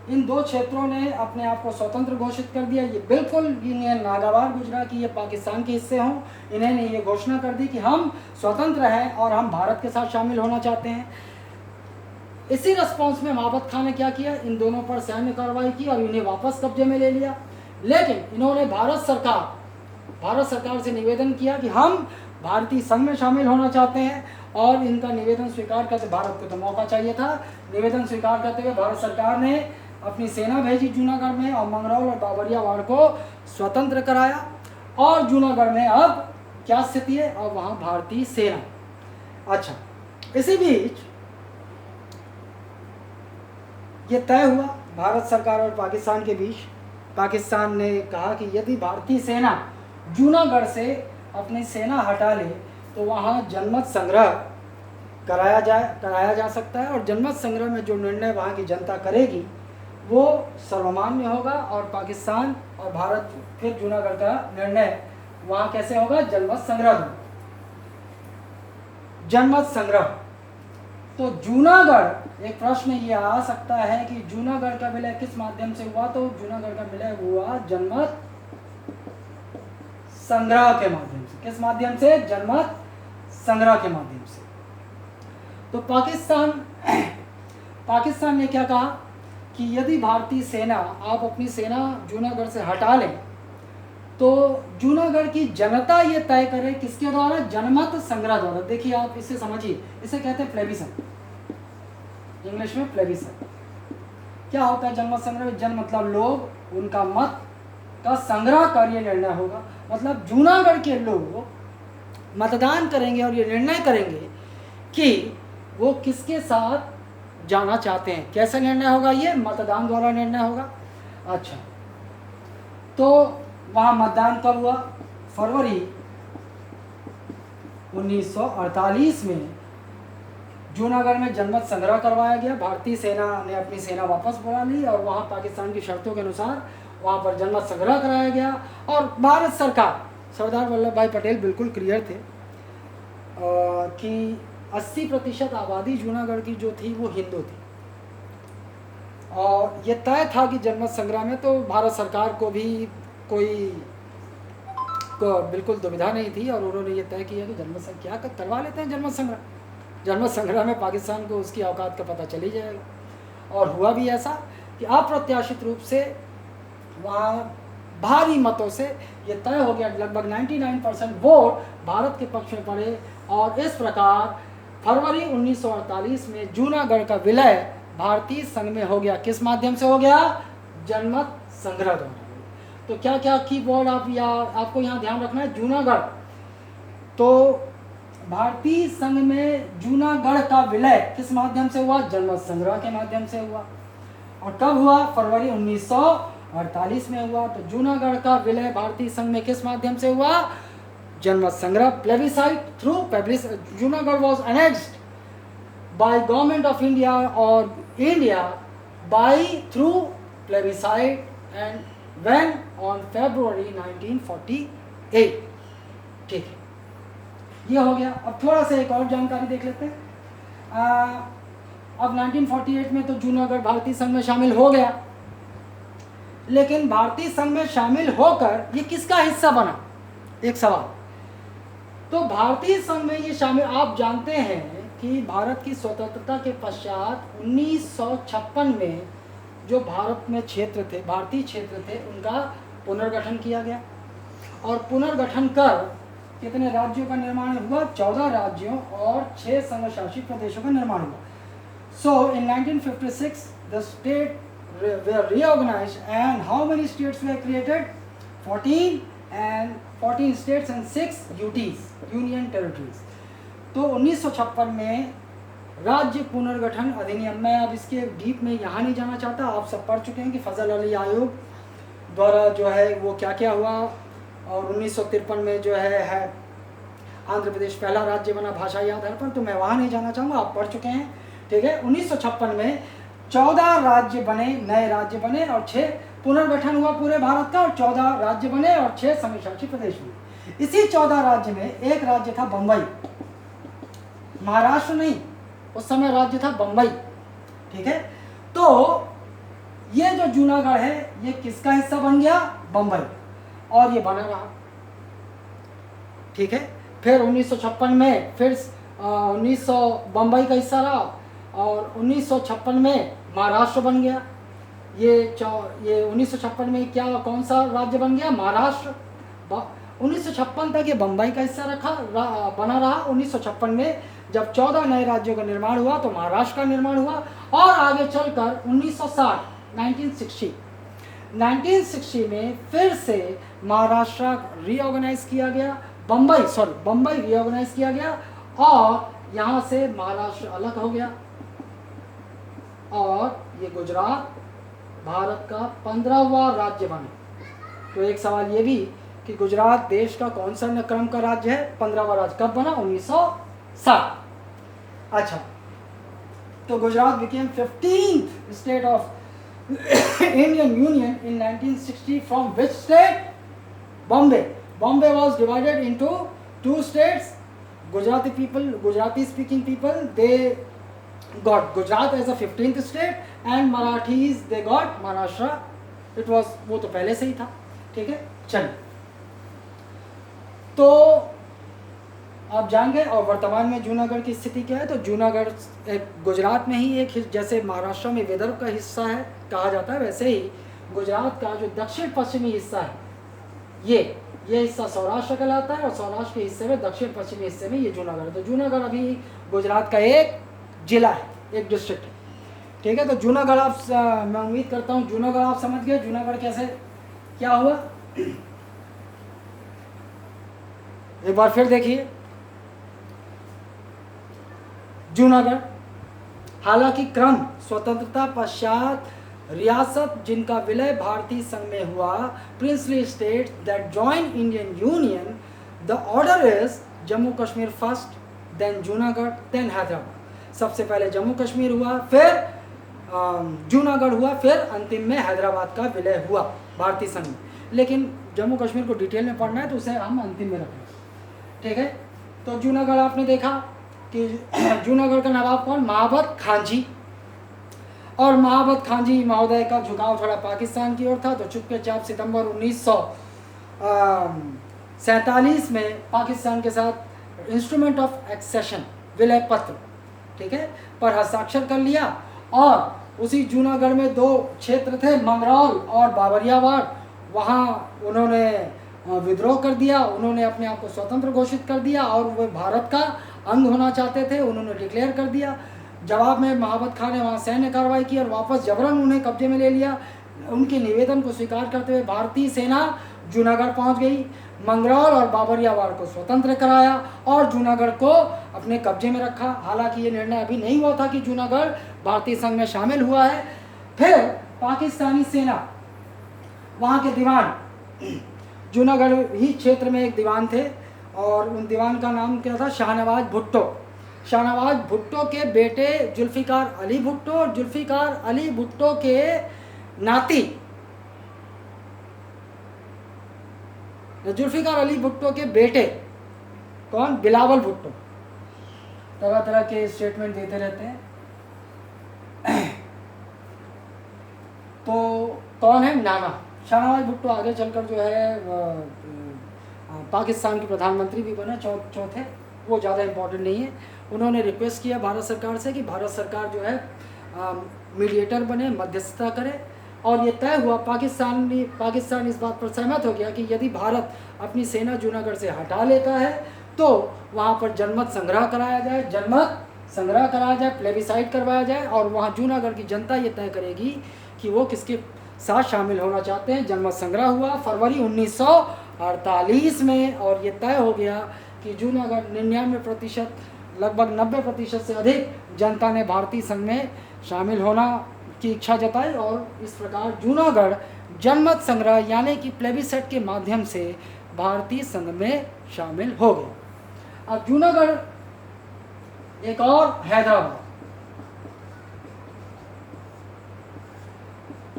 [SPEAKER 1] इन दो क्षेत्रों ने अपने आप को स्वतंत्र घोषित कर दिया। ये बिल्कुल इन्हें नागवार गुजरा कि ये पाकिस्तान के हिस्से हों। इन्होंने ये घोषणा कर दी कि हम स्वतंत्र हैं और हम भारत के साथ शामिल होना चाहते हैं। इसी रिस्पॉन्स में महावत खान ने क्या किया? इन दोनों पर सैन्य कार्रवाई की और इन्हें वापस कब्जे में ले लिया। लेकिन इन्होंने भारत सरकार से निवेदन किया कि हम भारतीय संघ में शामिल होना चाहते हैं, और इनका निवेदन स्वीकार करते, भारत को तो मौका चाहिए था, निवेदन स्वीकार करते हुए भारत सरकार ने अपनी सेना भेजी जूनागढ़ में और मंगरौल और बाबरियाबाग को स्वतंत्र कराया। और जूनागढ़ में अब क्या स्थिति है? अब वहाँ भारतीय सेना। अच्छा, इसी बीच ये तय हुआ भारत सरकार और पाकिस्तान के बीच। पाकिस्तान ने कहा कि यदि भारतीय सेना जूनागढ़ से अपनी सेना हटा ले तो वहाँ जनमत संग्रह कराया जा सकता है, और जनमत संग्रह में जो निर्णय वहाँ की जनता करेगी वो सर्वमान्य होगा और पाकिस्तान और भारत फिर जूनागढ़ का निर्णय वहां कैसे होगा, जनमत संग्रह। जनमत संग्रह। तो जूनागढ़, एक प्रश्न ये आ सकता है कि जूनागढ़ का विलय किस माध्यम से हुआ, तो जूनागढ़ का विलय हुआ जनमत संग्रह के माध्यम से। किस माध्यम से, जनमत संग्रह के माध्यम से। तो पाकिस्तान ने क्या कहा कि यदि भारतीय सेना, आप अपनी सेना जूनागढ़ से हटा लें तो जूनागढ़ की जनता ये तय करे, किसके द्वारा, जनमत संग्रह द्वारा। देखिए आप इसे समझिए, इसे कहते हैं प्लेबिसन, इंग्लिश में प्लेबिसन। क्या होता है जनमत संग्रह, जन मतलब लोग, उनका मत का संग्रह कर ये निर्णय होगा। मतलब जूनागढ़ के लोग मतदान करेंगे और ये निर्णय करेंगे कि वो किसके साथ जाना चाहते हैं। कैसे निर्णय होगा, ये मतदान द्वारा निर्णय होगा। अच्छा, तो वहाँ मतदान कब हुआ, फरवरी 1948 में जूनागढ़ में जनमत संग्रह करवाया गया। भारतीय सेना ने अपनी सेना वापस बुला ली और वहाँ पाकिस्तान की शर्तों के अनुसार वहाँ पर जनमत संग्रह कराया गया। और भारत सरकार, सरदार वल्लभ भाई पटेल बिल्कुल क्लियर थे कि 80% आबादी जूनागढ़ की जो थी वो हिंदू थी, और ये तय था कि जनमत संग्रह में तो भारत सरकार को भी बिल्कुल दुविधा नहीं थी, और उन्होंने ये तय किया कि जनमत संग्रह क्या करवा लेते हैं, जनमत संग्रह में पाकिस्तान को उसकी औकात का पता चल ही जाएगा। और हुआ भी ऐसा कि अप्रत्याशित रूप से वहाँ भारी मतों से ये तय हो गया, लगभग 99% वोट भारत के पक्ष में पड़े, और इस प्रकार फरवरी 1948 में जूनागढ़ का विलय भारतीय संघ में हो गया। किस माध्यम से हो गया, जनमत संग्रह द्वारा। तो क्या क्या कीवर्ड आपको यहाँ ध्यान रखना है, जूनागढ़। तो भारतीय संघ में जूनागढ़ का विलय किस माध्यम से हुआ, जनमत संग्रह के माध्यम से हुआ। और कब हुआ, फरवरी 1948 में हुआ। तो जूनागढ़ का विलय भारतीय संघ में किस माध्यम से हुआ, जनमत संग्रह, plebiscite through Junagadh was annexed by government of India और India by through plebiscite and when on February 1948। ठीक है, ये हो गया। अब थोड़ा सा एक और जानकारी देख लेते हैं। अब 1948 में तो जूनागढ़ भारतीय संघ में शामिल हो गया, लेकिन भारतीय संघ में शामिल होकर ये किसका हिस्सा बना, एक सवाल। तो भारतीय संघ में ये शामिल, आप जानते हैं कि भारत की स्वतंत्रता के पश्चात 1956 में जो भारत में क्षेत्र थे, भारतीय क्षेत्र थे, उनका पुनर्गठन किया गया। और पुनर्गठन कर कितने राज्यों का निर्माण हुआ, 14 राज्यों और 6 संघ शासित प्रदेशों का निर्माण हुआ। सो इन 1956 the state were reorganized, and how many states were created, 14 states and 6 UTs, Union Territories। तो 1956 में राज्य पुनर्गठन अधिनियम, मैं अब इसके डीप में यहाँ नहीं जाना चाहता, आप सब पढ़ चुके हैं कि फजल अली आयोग द्वारा जो है वो क्या क्या हुआ। और 1953 में जो है आंध्र प्रदेश पहला राज्य बना भाषाई आधार पर, तो मैं वहाँ नहीं जाना चाहूँगा, आप पढ़ चुके हैं। ठीक है, 1956 में 14 राज्य बने, नए राज्य बने, और 6 पुनर्गठन हुआ पूरे भारत का, और 14 राज्य बने और 6 संघ शासित प्रदेश हुए। इसी 14 राज्य में एक राज्य था बम्बई, महाराष्ट्र नहीं, उस समय राज्य था बम्बई। ठीक है, तो ये जो जूनागढ़ है ये किसका हिस्सा बन गया, बम्बई, और ये बना रहा। ठीक है, फिर 1956 में फिर 1900 बम्बई का हिस्सा रहा, और 1956 में महाराष्ट्र बन गया। ये 1956 में क्या, कौन सा राज्य बन गया, महाराष्ट्र। 1956 तक ये बम्बई का हिस्सा बना रहा। 1956 में जब 14 नए राज्यों का निर्माण हुआ तो महाराष्ट्र का निर्माण हुआ, और आगे चलकर 1960 में फिर से महाराष्ट्र रीऑर्गेनाइज किया गया, बम्बई रीऑर्गेनाइज किया गया, और यहाँ से महाराष्ट्र अलग हो गया, और ये गुजरात भारत का 15वां राज्य बना। तो एक सवाल ये भी कि गुजरात देश का कौन सा क्रम का राज्य है, 15वां राज्य कब बना, 1960। अच्छा, तो Gujarat became 15th state of Indian Union in 1960 from which state? Bombay Bombay was divided into two states. Gujarati speaking people, they got Gujarat as a 15th state and Marathis they got Maharashtra. It was, वो तो पहले से ही था, ठीक है। चलिए, तो आप जानेंगे और वर्तमान में जूनागढ़ की स्थिति क्या है। तो जूनागढ़ एक गुजरात में ही एक, जैसे महाराष्ट्र में विदर्भ का हिस्सा है कहा जाता है, वैसे ही गुजरात का जो दक्षिण पश्चिमी हिस्सा है ये हिस्सा सौराष्ट्र कहलाता है और सौराष्ट्र के हिस्से में दक्षिण पश्चिमी हिस्से में ये जूनागढ़ है। तो जूनागढ़ अभी गुजरात का एक जिला है, एक डिस्ट्रिक्ट है, ठीक है। तो जूनागढ़ आप, मैं उम्मीद करता हूँ जूनागढ़ आप समझ गए जूनागढ़ कैसे क्या हुआ। एक बार फिर देखिए जूनागढ़, हालांकि क्रम स्वतंत्रता पश्चात रियासत जिनका विलय भारतीय संघ में हुआ, princely state that join Indian union, the order is Jammu Kashmir first, then Junagadh, then Hyderabad. सबसे पहले जम्मू कश्मीर हुआ, फिर जूनागढ़ हुआ, फिर अंतिम में हैदराबाद का विलय हुआ भारतीय संघ में। लेकिन जम्मू कश्मीर को डिटेल में पढ़ना है तो उसे हम अंतिम में रखेंगे, ठीक है। तो जूनागढ़ आपने देखा कि जूनागढ़ का नवाब कौन, महाबत खान जी, और महाबत खान जी महोदय का झुकाव थोड़ा पाकिस्तान की ओर था। तो चुपके चाप सितंबर 1947 में पाकिस्तान के साथ इंस्ट्रूमेंट ऑफ एक्सेशन विलय पत्र, ठीक है, पर हस्ताक्षर कर लिया। और उसी जूनागढ़ में दो क्षेत्र थे, मंगरौल और बाबरियावाड़, वहाँ उन्होंने विद्रोह कर दिया, उन्होंने अपने आप को स्वतंत्र घोषित कर दिया और वे भारत का अंग होना चाहते थे, उन्होंने डिक्लेयर कर दिया। जवाब में महाबत खान ने वहाँ सैन्य कार्रवाई की और वापस जबरन उन्हें कब्जे में ले लिया। उनके निवेदन को स्वीकार करते हुए भारतीय सेना जूनागढ़ पहुँच गई, मंगरौल और बाबरियावाड़ को स्वतंत्र कराया और जूनागढ़ को अपने कब्जे में रखा। हालांकि ये निर्णय अभी नहीं हुआ था कि जूनागढ़ भारतीय संघ में शामिल हुआ है। फिर पाकिस्तानी सेना, वहाँ के दीवान, जूनागढ़ ही क्षेत्र में एक दीवान थे और उन दीवान का नाम क्या था, शाहनवाज भुट्टो। शाहनवाज भुट्टो के बेटे जुल्फिकार अली भुट्टो और जुल्फिकार अली भुट्टो के नाती, जुल्फिकार अली भुट्टो के बेटे कौन, बिलावल भुट्टो, तरह तरह के स्टेटमेंट देते रहते हैं। तो कौन है, नाना शाहनवाज भुट्टो आगे चलकर जो है पाकिस्तान के प्रधानमंत्री भी बने, चौथे, वो ज़्यादा इम्पोर्टेंट नहीं है। उन्होंने रिक्वेस्ट किया भारत सरकार से कि भारत सरकार जो है मीडिएटर बने, मध्यस्थता करे, और ये तय हुआ, पाकिस्तान इस बात पर सहमत हो गया कि यदि भारत अपनी सेना जूनागढ़ से हटा लेता है तो वहाँ पर जनमत संग्रह कराया जाए, प्लेबिसाइट करवाया जाए और वहाँ जूनागढ़ की जनता ये तय करेगी कि वो किसके साथ शामिल होना चाहते हैं। जनमत संग्रह हुआ फरवरी 1948 में और ये तय हो गया कि जूनागढ़ 99%, लगभग 90% से अधिक जनता ने भारतीय संघ में शामिल होना की इच्छा जताई और इस प्रकार जूनागढ़ जनमत संग्रह यानी कि प्लेबिसाइट के माध्यम से भारतीय संघ में शामिल हो गया। अब जूनागढ़, एक और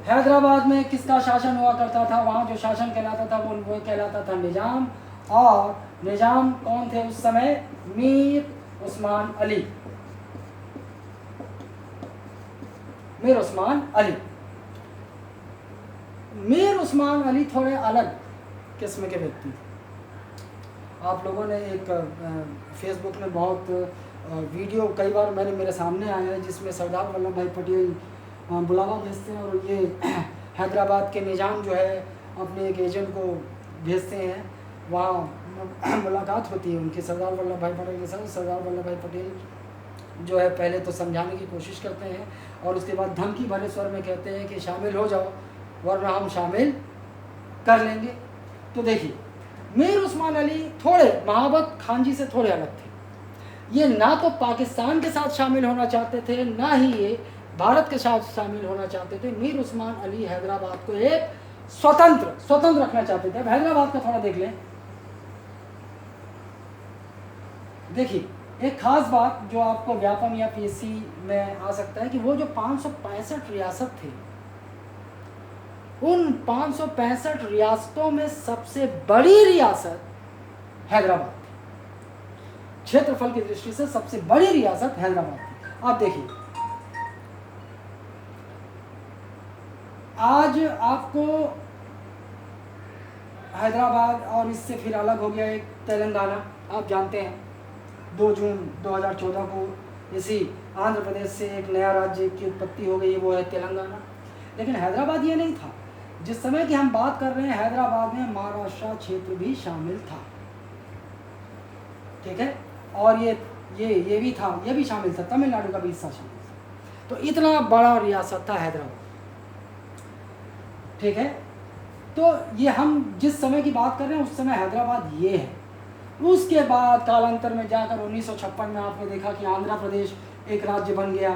[SPEAKER 1] हैदराबाद में किसका शासन हुआ करता था, वहाँ जो शासन कहलाता था वो कहलाता था निजाम, और निजाम कौन थे उस समय, मीर उस्मान अली। मीर उस्मान अली थोड़े अलग किस्म के व्यक्ति। आप लोगों ने एक फेसबुक में बहुत वीडियो कई बार मेरे सामने आया है जिसमें सरदार वल्लभ भाई पटेल बुलावा भेजते हैं और ये हैदराबाद के निजाम जो है अपने एक एजेंट को भेजते हैं, वहाँ मुलाकात होती है उनकी सरदार वल्लभ भाई पटेल के साथ। सरदार वल्लभ भाई पटेल जो है पहले तो समझाने की कोशिश करते हैं और उसके बाद धमकी भरे स्वर में कहते हैं कि शामिल हो जाओ वरना हम शामिल कर लेंगे। तो देखिए, मीर उस्मान अली थोड़े महाबत खान जी से थोड़े अलग थे। ये ना तो पाकिस्तान के साथ शामिल होना चाहते थे, ना ही ये भारत के साथ शामिल होना चाहते थे। मीर उस्मान अली हैदराबाद को एक स्वतंत्र रखना चाहते थे। अब हैदराबाद का थोड़ा देख लें। देखिए, एक खास बात जो आपको व्यापम या पीएससी में आ सकता है कि वो जो 565 रियासत थे उन 565 रियासतों में सबसे बड़ी रियासत हैदराबाद थी। क्षेत्रफल की दृष्टि से सबसे बड़ी रियासत हैदराबाद थी। आप देखिए, आज आपको हैदराबाद और इससे फिर अलग हो गया एक तेलंगाना। आप जानते हैं 2 जून 2014 को इसी आंध्र प्रदेश से एक नया राज्य की उत्पत्ति हो गई, वो है तेलंगाना। लेकिन हैदराबाद ये नहीं था। जिस समय की हम बात कर रहे हैं, हैदराबाद में महाराष्ट्र क्षेत्र भी शामिल था, ठीक है, और ये भी था, ये भी शामिल था, तमिलनाडु का भी हिस्सा शामिल था। तो इतना बड़ा रियासत था हैदराबाद, ठीक है। तो ये हम जिस समय की बात कर रहे हैं उस समय हैदराबाद ये है। उसके बाद कालांतर में जाकर 1956 में आपने देखा कि आंध्र प्रदेश एक राज्य बन गया,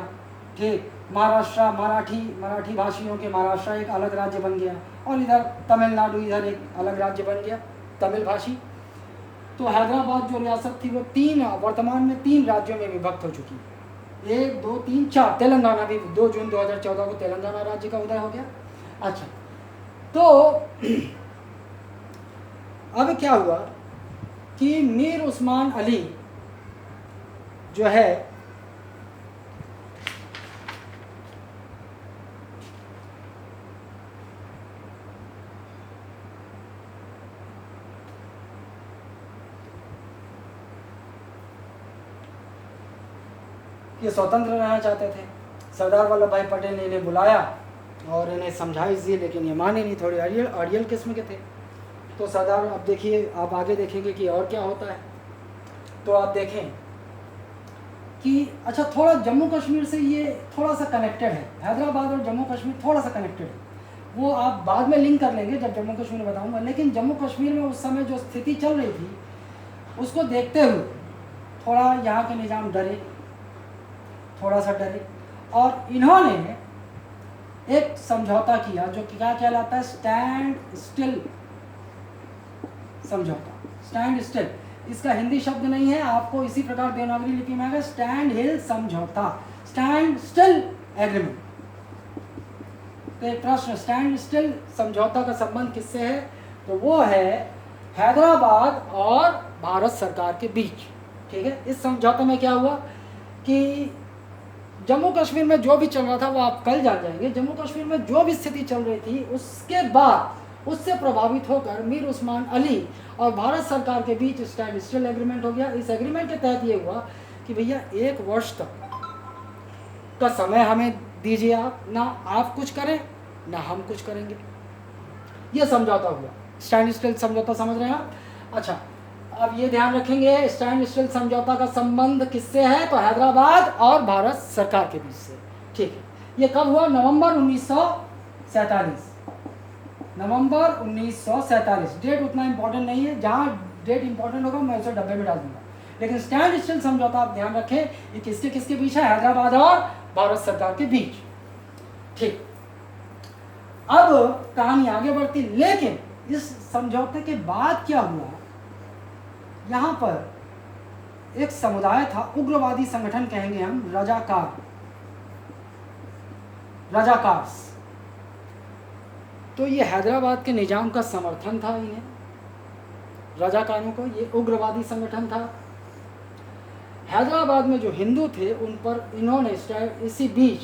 [SPEAKER 1] ठीक। महाराष्ट्र मराठी भाषियों के महाराष्ट्र एक अलग राज्य बन गया, और इधर तमिलनाडु इधर एक अलग राज्य बन गया तमिल भाषी। तो हैदराबाद जो रियासत थी वो वर्तमान में 3 राज्यों में विभक्त हो चुकी है। 1 2 3 4। तेलंगाना भी 2 जून 2014 को तेलंगाना राज्य का उदय हो गया। अच्छा, तो अब क्या हुआ कि मीर उस्मान अली जो है ये स्वतंत्र रहना चाहते थे। सरदार वल्लभ भाई पटेल ने इन्हें बुलाया और इन्हें समझाइश दी, लेकिन ये माने नहीं, थोड़े अड़ियल किस्म के थे। तो सरदार, अब देखिए, आप आगे देखेंगे कि और क्या होता है। तो आप देखें कि अच्छा, थोड़ा जम्मू कश्मीर से ये थोड़ा सा कनेक्टेड है, हैदराबाद और जम्मू कश्मीर थोड़ा सा कनेक्टेड है। वो आप बाद में लिंक कर लेंगे जब जम्मू कश्मीर बताऊंगा। लेकिन जम्मू कश्मीर में उस समय जो स्थिति चल रही थी उसको देखते हुए थोड़ा यहाँ के निज़ाम डरे, थोड़ा सा डरे, और इन्होंने एक समझौता किया जो क्या कहलाता है, स्टैंड स्टिल समझौता। स्टैंड स्टिल, इसका हिंदी शब्द नहीं है, आपको इसी प्रकार देवनागरी लिपि में आएगा, स्टैंड हिल समझौता, स्टैंड स्टिल एग्रीमेंट। तो एक प्रश्न, स्टैंड स्टिल समझौता का संबंध किससे है? तो वो है हैदराबाद और भारत सरकार के बीच, ठीक है। इस समझौते में क्या हुआ कि जम्मू कश्मीर में जो भी चल रहा था वो आप कल जान जाएंगे। जम्मू कश्मीर में जो भी स्थिति चल रही थी उसके बाद उससे प्रभावित होकर मीर उस्मान अली और भारत सरकार के बीच स्टैंड स्टिल एग्रीमेंट हो गया। इस एग्रीमेंट के तहत ये हुआ कि भैया 1 वर्ष तक का समय हमें दीजिए, आप ना आप कुछ करें ना हम कुछ करेंगे। ये समझौता हुआ, स्टैंड स्टिल समझौता, समझ रहे हैं आप? अच्छा, अब ये ध्यान रखेंगे, स्टैंड स्टिल समझौता का संबंध किससे है? तो हैदराबाद और भारत सरकार के बीच से, ठीक है। ये कब हुआ? नवंबर 1947। नवंबर 1947। डेट उतना इंपॉर्टेंट नहीं है, जहाँ डेट इंपॉर्टेंट होगा मैं उसे डब्बे में डाल दूंगा। लेकिन स्टैंड स्टिल समझौता आप ध्यान रखें, ये किसके किसके बीच है? हैदराबाद और भारत सरकार के बीच, ठीक। अब कहानी आगे बढ़ती, लेकिन इस समझौते के बाद क्या हुआ, यहाँ पर एक समुदाय था, उग्रवादी संगठन कहेंगे हम, रजाकार्स। तो ये हैदराबाद के निजाम का समर्थन था इन्हें, रजाकारों को। ये उग्रवादी संगठन था। हैदराबाद में जो हिंदू थे उन पर इन्होंने इसी बीच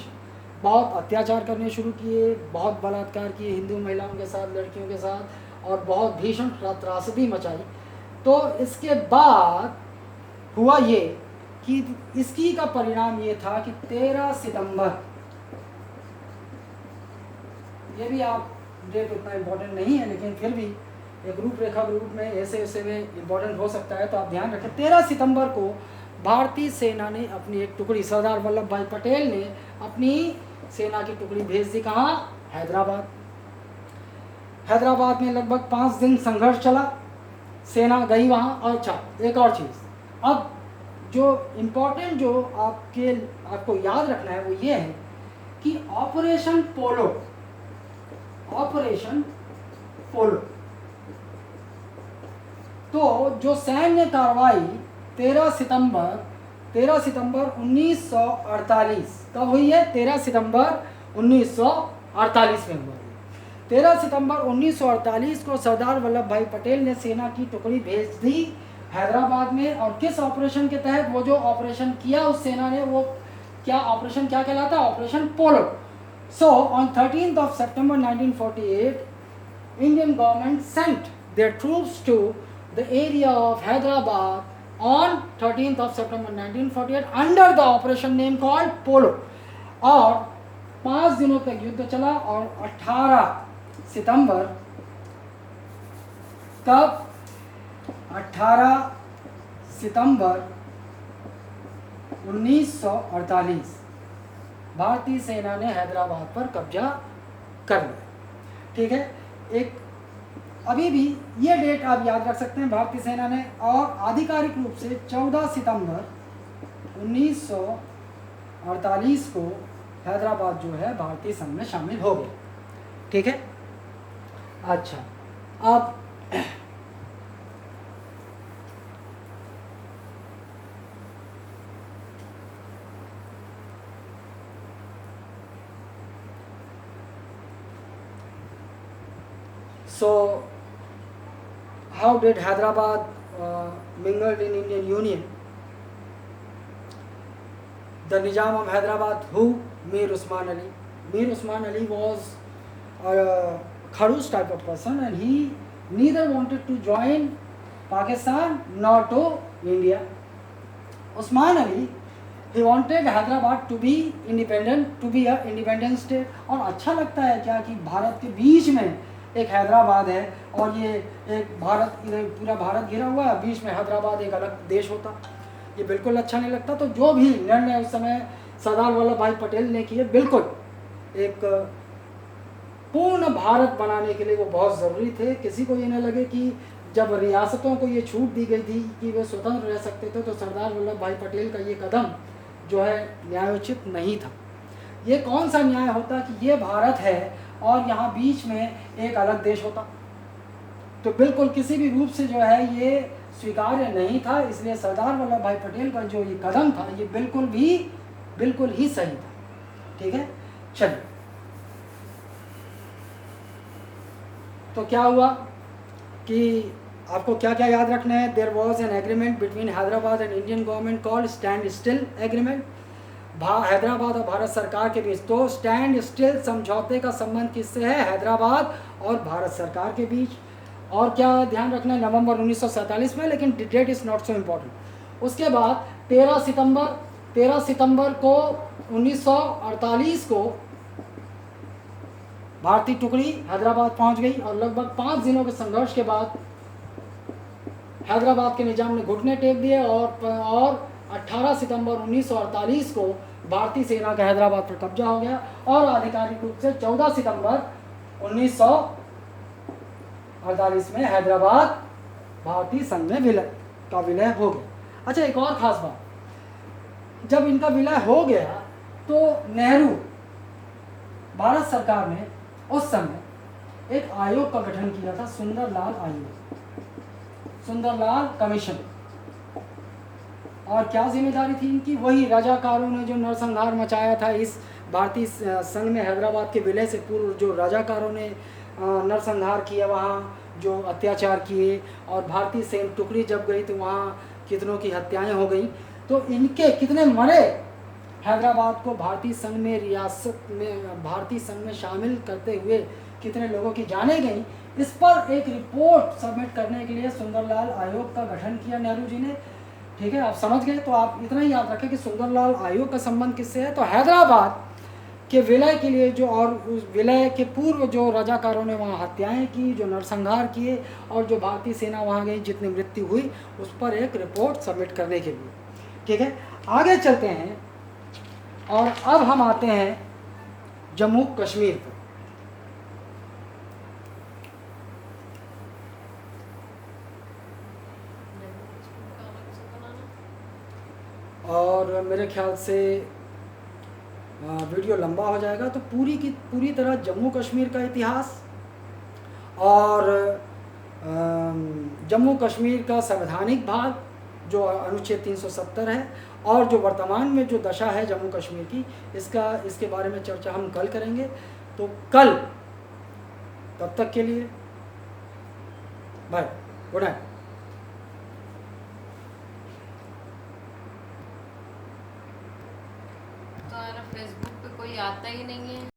[SPEAKER 1] बहुत अत्याचार करने शुरू किए, बहुत बलात्कार किए हिंदू महिलाओं के साथ, लड़कियों के साथ, और बहुत भीषण त्रासदी मचाई। तो इसके बाद हुआ ये कि इसकी का परिणाम ये था कि 13 सितंबर, ये भी आप डेट उतना इम्पोर्टेंट नहीं है लेकिन फिर भी एक रूपरेखा के रूप में ऐसे में इम्पोर्टेंट हो सकता है, तो आप ध्यान रखें। 13 सितंबर को भारतीय सेना ने अपनी एक टुकड़ी, सरदार वल्लभ भाई पटेल ने अपनी सेना की टुकड़ी भेज दी। कहाँ? हैदराबाद। हैदराबाद में लगभग 5 दिन संघर्ष चला, सेना गई वहाँ। और अच्छा, एक और चीज़, अब जो इम्पोर्टेंट जो आपको याद रखना है वो ये है कि ऑपरेशन पोलो, तो जो सैन्य कार्रवाई 13 सितंबर 1948 कब हुई है? 13 सितंबर 1948 में हुई। 13 सितंबर 1948 को सरदार वल्लभ भाई पटेल ने सेना की टुकड़ी भेज दी हैदराबाद में। और किस ऑपरेशन के तहत? वो जो ऑपरेशन किया उस सेना ने, वो क्या ऑपरेशन क्या कहलाता है? Operation polo. So on 13th of September 1948, Indian government sent their troops to the area of Hyderabad on 13th of September 1948 under the operation name called Polo। और 5 दिनों तक युद्ध चला और 18 सितंबर तब 18 सितंबर 1948 भारतीय सेना ने हैदराबाद पर कब्जा कर लिया। ठीक है, एक अभी भी ये डेट आप याद रख सकते हैं, भारतीय सेना ने। और आधिकारिक रूप से 14 सितंबर 1948 को हैदराबाद जो है भारतीय संघ में शामिल हो गया। ठीक है, अच्छा अब so how did Hyderabad mingled in Indian Union? The Nizam of Hyderabad, who? Mir Usman Ali. Mir Usman Ali was a Kharus type of person, and he neither wanted to join Pakistan nor to India. Usman Ali, he wanted Hyderabad to be independent, to be a independent state। और अच्छा लगता है क्या कि भारत के बीच में एक हैदराबाद है और ये एक भारत, इधर पूरा भारत घिरा हुआ है, बीच में हैदराबाद एक अलग देश होता, ये बिल्कुल अच्छा नहीं लगता। तो जो भी निर्णय उस समय सरदार वल्लभ भाई पटेल ने किए, बिल्कुल एक पूर्ण भारत बनाने के लिए वो बहुत ज़रूरी थे। किसी को ये न लगे कि जब रियासतों को ये छूट दी गई थी कि वे स्वतंत्र रह सकते थे, तो सरदार वल्लभ भाई पटेल का ये कदम जो है न्यायोचित नहीं था। ये कौन सा न्याय होता कि ये भारत है और यहाँ बीच में एक अलग देश होता? तो बिल्कुल किसी भी रूप से जो है ये स्वीकार्य नहीं था। इसलिए सरदार वल्लभ भाई पटेल का जो ये कदम था ये बिल्कुल ही सही था। ठीक है, चलिए तो क्या हुआ कि आपको क्या क्या याद रखना है? There was an agreement between Hyderabad and Indian government called standstill agreement. Hyderabad और भारत सरकार के बीच। तो स्टैंड स्टिल समझौते का संबंध किससे है? हैदराबाद और भारत सरकार के बीच। और क्या ध्यान रखना है? नवंबर 1947 में, लेकिन that is not so important. उसके बाद 13 सितंबर को 1948 को भारतीय टुकड़ी हैदराबाद पहुंच गई और लगभग 5 दिनों के संघर्ष के बाद हैदराबाद के निजाम ने घुटने टेक दिए और 18 सितंबर 1948 को भारतीय सेना का हैदराबाद पर कब्जा हो गया और आधिकारिक रूप से 14 सितंबर 1948 में हैदराबाद भारतीय संघ में विलय हो गया। अच्छा, एक और ख़ास बात, जब इनका विलय हो गया तो नेहरू, भारत सरकार ने उस समय एक आयोग का गठन किया था, सुंदरलाल आयोग, सुंदरलाल कमीशन। और क्या जिम्मेदारी थी इनकी? वही रजाकारों ने जो नरसंहार मचाया था इस भारतीय संघ में हैदराबाद के विलय से पूर्व, जो रजाकारों ने नरसंहार किया, वहाँ जो अत्याचार किए, और भारतीय सैन्य टुकड़ी जब गई तो वहाँ कितनों की हत्याएं हो गई। तो इनके कितने मरे, हैदराबाद को भारतीय संघ में, रियासत में, भारतीय संघ में शामिल करते हुए कितने लोगों की जानें गई, इस पर एक रिपोर्ट सबमिट करने के लिए सुंदरलाल आयोग का गठन किया नेहरू जी ने। ठीक है, आप समझ गए। तो आप इतना ही याद रखें कि सुंदरलाल आयोग का संबंध किससे है? तो हैदराबाद के विलय के लिए जो, और उस विलय के पूर्व जो रजाकारों ने वहाँ हत्याएं की, जो नरसंहार किए, और जो भारतीय सेना वहाँ गई, जितनी मृत्यु हुई, उस पर एक रिपोर्ट सबमिट करने के लिए। ठीक है, आगे चलते हैं और अब हम आते हैं जम्मू कश्मीर पर। और मेरे ख्याल से वीडियो लंबा हो जाएगा, तो पूरी तरह जम्मू कश्मीर का इतिहास और जम्मू कश्मीर का संवैधानिक भाग जो अनुच्छेद 370 है, और जो वर्तमान में जो दशा है जम्मू कश्मीर की, इसके बारे में चर्चा हम कल करेंगे। तो कल तब तक के लिए बाय, गुड नाइट।
[SPEAKER 2] तो फेसबुक पे कोई आता ही नहीं है।